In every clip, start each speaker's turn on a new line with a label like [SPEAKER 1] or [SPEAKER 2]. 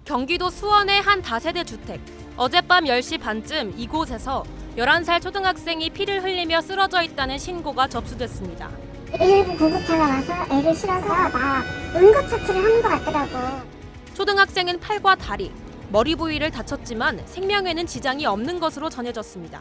[SPEAKER 1] 경기도 수원의 한 다세대 주택. 어젯밤 10시 반쯤 이곳에서 11살 초등학생이 피를 흘리며 쓰러져 있다는 신고가 접수됐습니다.
[SPEAKER 2] 119 구급차가 와서 애를 실어서 막 응급처치를 하는 것 같더라고.
[SPEAKER 1] 초등학생은 팔과 다리, 머리 부위를 다쳤지만 생명에는 지장이 없는 것으로 전해졌습니다.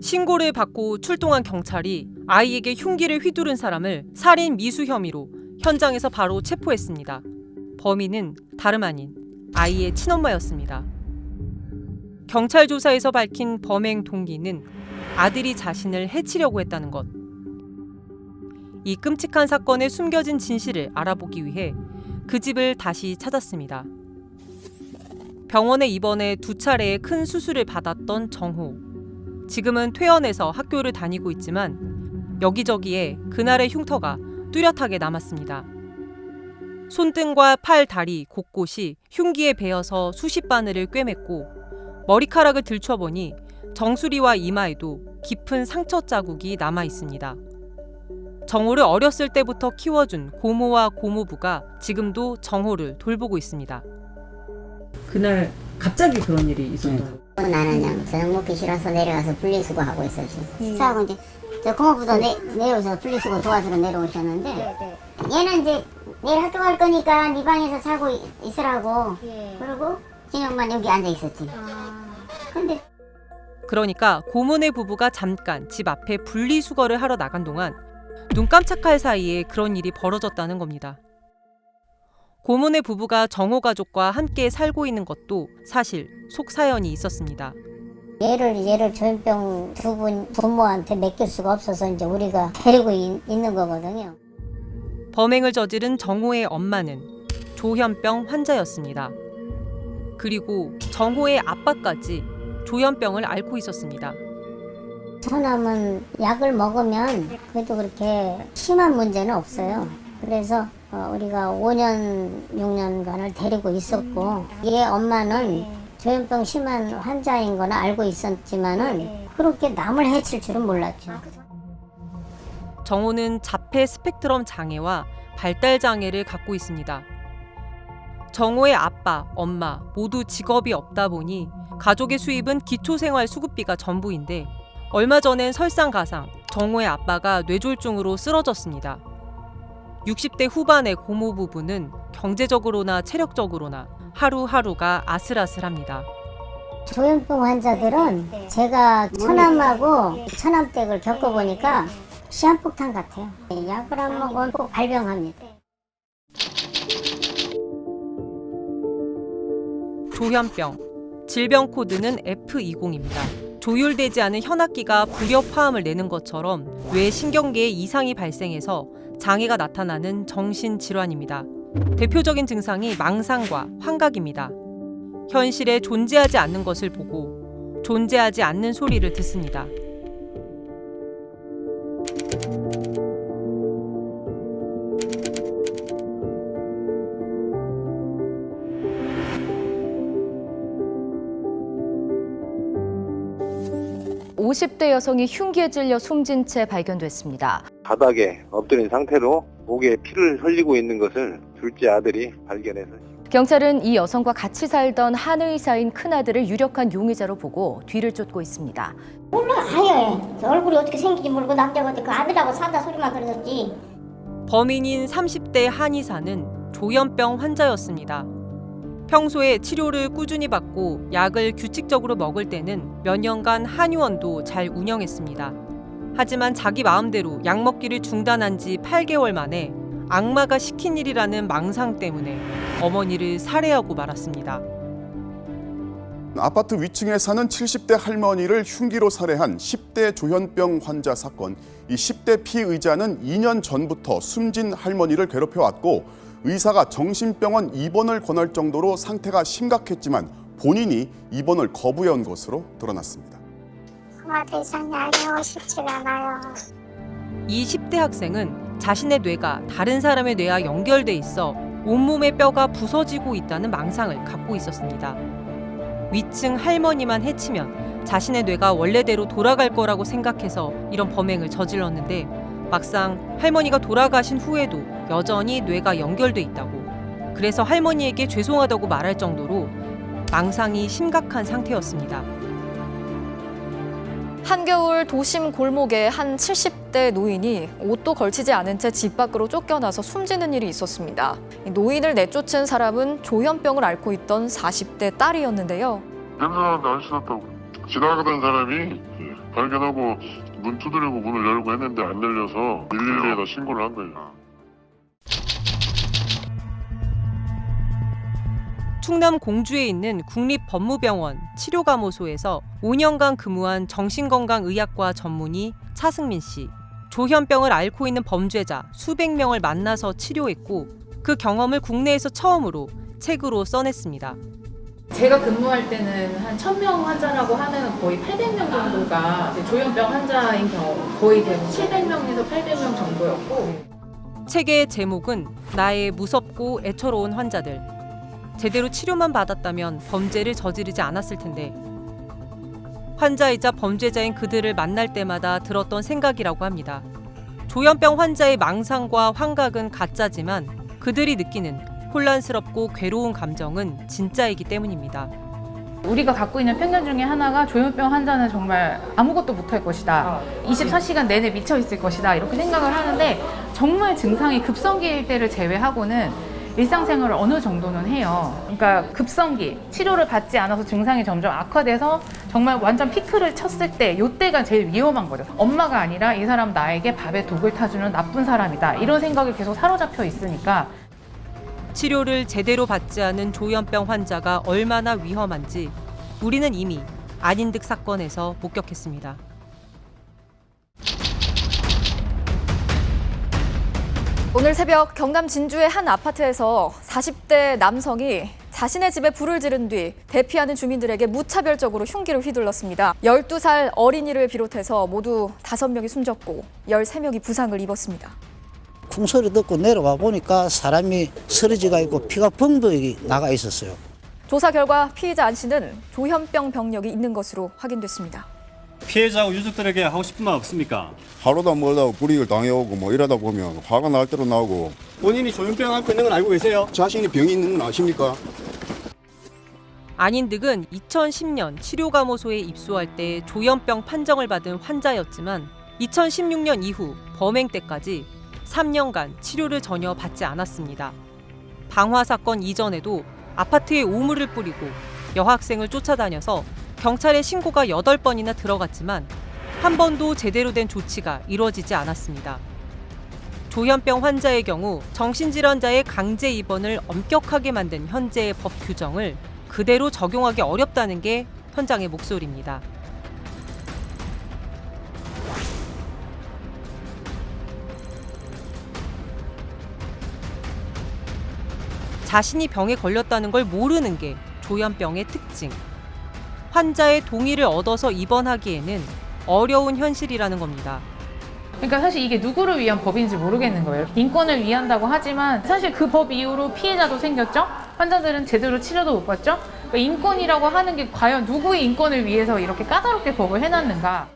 [SPEAKER 3] 신고를 받고 출동한 경찰이 아이에게 흉기를 휘두른 사람을 살인 미수 혐의로 현장에서 바로 체포했습니다. 범인은 다름 아닌 아이의 친엄마였습니다. 경찰 조사에서 밝힌 범행 동기는 아들이 자신을 해치려고 했다는 것. 이 끔찍한 사건의 숨겨진 진실을 알아보기 위해 그 집을 다시 찾았습니다. 병원에 입원해 2차례의 큰 수술을 받았던 정호. 지금은 퇴원해서 학교를 다니고 있지만 여기저기에 그날의 흉터가 뚜렷하게 남았습니다. 손등과 팔, 다리 곳곳이 흉기에 베어서 수십 바늘을 꿰맸고 머리카락을 들춰보니 정수리와 이마에도 깊은 상처 자국이 남아 있습니다. 정호를 어렸을 때부터 키워준 고모와 고모부가 지금도 정호를 돌보고 있습니다. 그날 갑자기 그런 일이 있었던 거예요?
[SPEAKER 2] 나는 그냥 저녁 먹기 싫어서 내려가서 분리수거하고 있었지. 식사하고 이제 저 고모부도 내려오셔서 분리수거 도와주러 내려오셨는데 얘는 이제 내일 학교 갈 거니까 네 방에서 자고 있으라고. 그리고 진영만 여기 앉아 있었지. 근데
[SPEAKER 3] 그러니까 고모네 부부가 잠깐 집 앞에 분리수거를 하러 나간 동안 눈 깜짝할 사이에 그런 일이 벌어졌다는 겁니다. 고모네 부부가 정호 가족과 함께 살고 있는 것도 사실 속사연이 있었습니다.
[SPEAKER 2] 얘를 조현병 두 분 부모한테 맡길 수가 없어서 이제 우리가 데리고 있는 거거든요.
[SPEAKER 3] 범행을 저지른 정호의 엄마는 조현병 환자였습니다. 그리고 정호의 아빠까지 조현병을 앓고 있었습니다.
[SPEAKER 2] 처남은 약을 먹으면 그래도 그렇게 심한 문제는 없어요. 그래서 우리가 5년, 6년간을 데리고 있었고 얘 엄마는 조현병 심한 환자인 거는 알고 있었지만은 그렇게 남을 해칠 줄은 몰랐죠.
[SPEAKER 3] 정호는 자폐 스펙트럼 장애와 발달 장애를 갖고 있습니다. 정호의 아빠, 엄마 모두 직업이 없다 보니 가족의 수입은 기초생활수급비가 전부인데 얼마 전엔 설상가상 정호의 아빠가 뇌졸중으로 쓰러졌습니다. 60대 후반의 고모 부부는 경제적으로나 체력적으로나 하루하루가 아슬아슬합니다.
[SPEAKER 2] 조현병 환자들은 제가 처남하고 처남댁을 겪어보니까 시한폭탄 같아요. 약을 안 먹으면 꼭 발병합니다.
[SPEAKER 3] 조현병, 질병 코드는 F20입니다. 조율되지 않은 현악기가 불협화음을 내는 것처럼 뇌 신경계에 이상이 발생해서 장애가 나타나는 정신질환입니다. 대표적인 증상이 망상과 환각입니다. 현실에 존재하지 않는 것을 보고 존재하지 않는 소리를 듣습니다.
[SPEAKER 4] (50대) 여성이 흉기에 찔려 숨진 채 발견됐습니다.
[SPEAKER 5] 바닥에 엎드린 상태로 목에 피를 흘리고 있는 것을 둘째 아들이 발견해서
[SPEAKER 4] 경찰은 이 여성과 같이 살던 한 의사인 큰아들을 유력한 용의자로 보고 뒤를 쫓고 있습니다.
[SPEAKER 2] 몰라 아예 저 얼굴이 어떻게 생긴지 모르고 남자가 어떻게 그 아들하고 산다 소리만 들었지.
[SPEAKER 3] 범인인 30대 한의사는 조현병 환자였습니다. 평소에 치료를 꾸준히 받고 약을 규칙적으로 먹을 때는 몇 년간 한의원도 잘 운영했습니다. 하지만 자기 마음대로 약 먹기를 중단한 지 8개월 만에 악마가 시킨 일이라는 망상 때문에 어머니를 살해하고 말았습니다.
[SPEAKER 6] 아파트 위층에 사는 70대 할머니를 흉기로 살해한 10대 조현병 환자 사건. 이 10대 피의자는 2년 전부터 숨진 할머니를 괴롭혀왔고 의사가 정신병원 입원을 권할 정도로 상태가 심각했지만 본인이 입원을 거부해온 것으로 드러났습니다.
[SPEAKER 2] 아마 더 이상 알고 싶지가 않아요.
[SPEAKER 3] 이 10대 학생은 자신의 뇌가 다른 사람의 뇌와 연결돼 있어 온몸의 뼈가 부서지고 있다는 망상을 갖고 있었습니다. 위층 할머니만 해치면 자신의 뇌가 원래대로 돌아갈 거라고 생각해서 이런 범행을 저질렀는데 막상 할머니가 돌아가신 후에도 여전히 뇌가 연결돼 있다고. 그래서 할머니에게 죄송하다고 말할 정도로 망상이 심각한 상태였습니다.
[SPEAKER 7] 한겨울 도심 골목에 한 70대 노인이 옷도 걸치지 않은 채 집 밖으로 쫓겨나서 숨지는 일이 있었습니다. 노인을 내쫓은 사람은 조현병을 앓고 있던 40대 딸이었는데요.
[SPEAKER 8] 냄새가 날씨 났다고 지나가던 사람이 발견하고 문 두드리고 문을 열고 했는데 안 열려서 112에다 신고를 한 거예요.
[SPEAKER 3] 충남 공주에 있는 국립법무병원 치료감호소에서 5년간 근무한 정신건강의학과 전문의 차승민 씨. 조현병을 앓고 있는 범죄자 수백 명을 만나서 치료했고 그 경험을 국내에서 처음으로 책으로 써냈습니다.
[SPEAKER 9] 제가 근무할 때는 한 1000명 환자라고 하면 거의 800명 정도가 이제 조현병 환자인 경우 거의 대부분 700명에서 800명 정도였고.
[SPEAKER 3] 책의 제목은 나의 무섭고 애처로운 환자들. 제대로 치료만 받았다면 범죄를 저지르지 않았을 텐데. 환자이자 범죄자인 그들을 만날 때마다 들었던 생각이라고 합니다. 조현병 환자의 망상과 환각은 가짜지만 그들이 느끼는 혼란스럽고 괴로운 감정은 진짜이기 때문입니다.
[SPEAKER 9] 우리가 갖고 있는 편견 중에 하나가 조현병 환자는 정말 아무것도 못할 것이다. 24시간 내내 미쳐 있을 것이다. 이렇게 생각을 하는데 정말 증상이 급성기일 때를 제외하고는 일상생활을 어느 정도는 해요. 그러니까 급성기, 치료를 받지 않아서 증상이 점점 악화돼서 정말 완전 피크를 쳤을 때 이때가 제일 위험한 거죠. 엄마가 아니라 이 사람 나에게 밥에 독을 타주는 나쁜 사람이다. 이런 생각이 계속 사로잡혀 있으니까.
[SPEAKER 3] 치료를 제대로 받지 않은 조현병 환자가 얼마나 위험한지 우리는 이미 안인득 사건에서 목격했습니다.
[SPEAKER 7] 오늘 새벽 경남 진주의 한 아파트에서 40대 남성이 자신의 집에 불을 지른 뒤 대피하는 주민들에게 무차별적으로 흉기를 휘둘렀습니다. 12살 어린이를 비롯해서 모두 5명이 숨졌고 13명이 부상을 입었습니다.
[SPEAKER 10] 쿵소리 듣고 내려와 보니까 사람이 쓰러지가 있고 피가 펑펑 나가 있었어요.
[SPEAKER 7] 조사 결과 피해자 안 씨는 조현병 병력이 있는 것으로 확인됐습니다.
[SPEAKER 11] 피해자하고 유족들에게 하고 싶은 말 없습니까?
[SPEAKER 12] 하루다 멀다 불이익을 당해오고 뭐 이러다 보면 화가 날 대로 나오고.
[SPEAKER 11] 본인이 조현병 앓고 있는 건 알고 계세요?
[SPEAKER 12] 자신이 병이 있는 건 아십니까?
[SPEAKER 3] 안인득은 2010년 치료감호소에 입소할 때 조현병 판정을 받은 환자였지만 2016년 이후 범행 때까지 3년간 치료를 전혀 받지 않았습니다. 방화 사건 이전에도 아파트에 오물을 뿌리고 여학생을 쫓아다녀서 경찰에 신고가 8번이나 들어갔지만 한 번도 제대로 된 조치가 이루어지지 않았습니다. 조현병 환자의 경우 정신질환자의 강제 입원을 엄격하게 만든 현재의 법 규정을 그대로 적용하기 어렵다는 게 현장의 목소리입니다. 자신이 병에 걸렸다는 걸 모르는 게 조현병의 특징. 환자의 동의를 얻어서 입원하기에는 어려운 현실이라는 겁니다.
[SPEAKER 9] 그러니까 사실 이게 누구를 위한 법인지 모르겠는 거예요. 인권을 위한다고 하지만 사실 그 법 이후로 피해자도 생겼죠? 환자들은 제대로 치료도 못 받죠? 그러니까 인권이라고 하는 게 과연 누구의 인권을 위해서 이렇게 까다롭게 법을 해놨는가?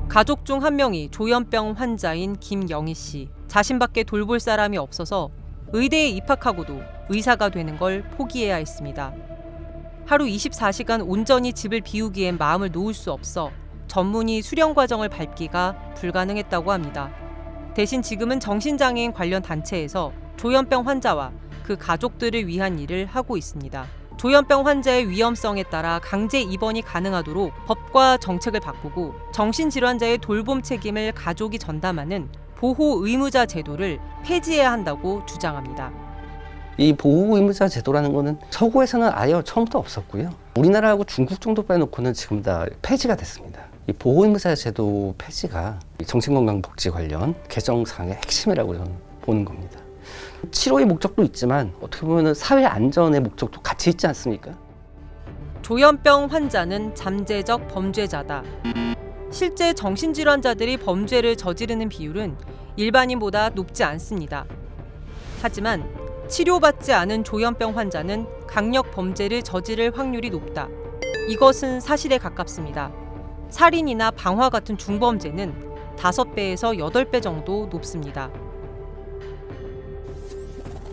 [SPEAKER 3] 가족 중 한 명이 조현병 환자인 김영희 씨. 자신밖에 돌볼 사람이 없어서 의대에 입학하고도 의사가 되는 걸 포기해야 했습니다. 하루 24시간 온전히 집을 비우기엔 마음을 놓을 수 없어 전문의 수련 과정을 밟기가 불가능했다고 합니다. 대신 지금은 정신장애인 관련 단체에서 조현병 환자와 그 가족들을 위한 일을 하고 있습니다. 조현병 환자의 위험성에 따라 강제 입원이 가능하도록 법과 정책을 바꾸고 정신질환자의 돌봄 책임을 가족이 전담하는 보호 의무자 제도를 폐지해야 한다고 주장합니다.
[SPEAKER 13] 이 보호 의무자 제도라는 거는 서구에서는 아예 처음부터 없었고요. 우리나라하고 중국 정도 빼놓고는 지금 다 폐지가 됐습니다. 이 보호 의무자 제도 폐지가 정신건강복지 관련 개정사항의 핵심이라고 저는 보는 겁니다. 치료의 목적도 있지만 어떻게 보면 사회 안전의 목적도 같이 있지 않습니까?
[SPEAKER 3] 조현병 환자는 잠재적 범죄자다. 실제 정신질환자들이 범죄를 저지르는 비율은 일반인보다 높지 않습니다. 하지만 치료받지 않은 조현병 환자는 강력 범죄를 저지를 확률이 높다. 이것은 사실에 가깝습니다. 살인이나 방화 같은 중범죄는 5배에서 8배 정도 높습니다.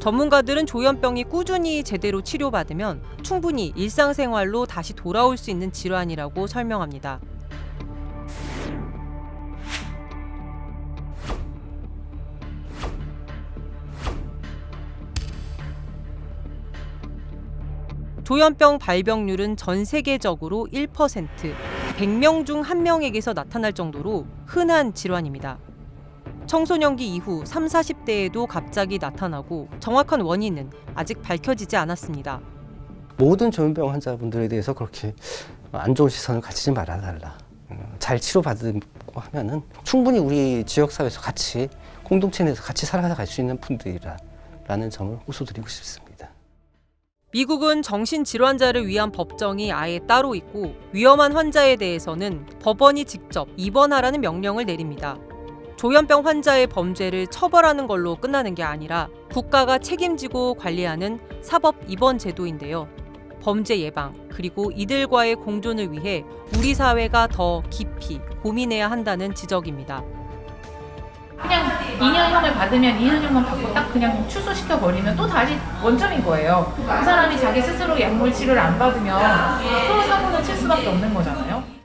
[SPEAKER 3] 전문가들은 조현병이 꾸준히 제대로 치료받으면 충분히 일상생활로 다시 돌아올 수 있는 질환이라고 설명합니다. 조현병 발병률은 전 세계적으로 1%, 100명 중 1명에게서 나타날 정도로 흔한 질환입니다. 청소년기 이후 30, 40대에도 갑자기 나타나고 정확한 원인은 아직 밝혀지지 않았습니다.
[SPEAKER 13] 모든 조현병 환자분들에 대해서 그렇게 안 좋은 시선을 가지지 말아달라. 잘 치료받고 하면은 충분히 우리 지역사회에서 같이 공동체 내에서 같이 살아갈 수 있는 분들이라는 점을 호소드리고 싶습니다.
[SPEAKER 3] 미국은 정신질환자를 위한 법정이 아예 따로 있고 위험한 환자에 대해서는 법원이 직접 입원하라는 명령을 내립니다. 조현병 환자의 범죄를 처벌하는 걸로 끝나는 게 아니라 국가가 책임지고 관리하는 사법 입원 제도인데요. 범죄 예방 그리고 이들과의 공존을 위해 우리 사회가 더 깊이 고민해야 한다는 지적입니다.
[SPEAKER 9] 그냥 2년형을 받으면 2년형만 받고 딱 그냥 출소시켜버리면 또 다시 원점인 거예요. 그 사람이 자기 스스로 약물 치료를 안 받으면 또 사고는 칠 수밖에 없는 거잖아요.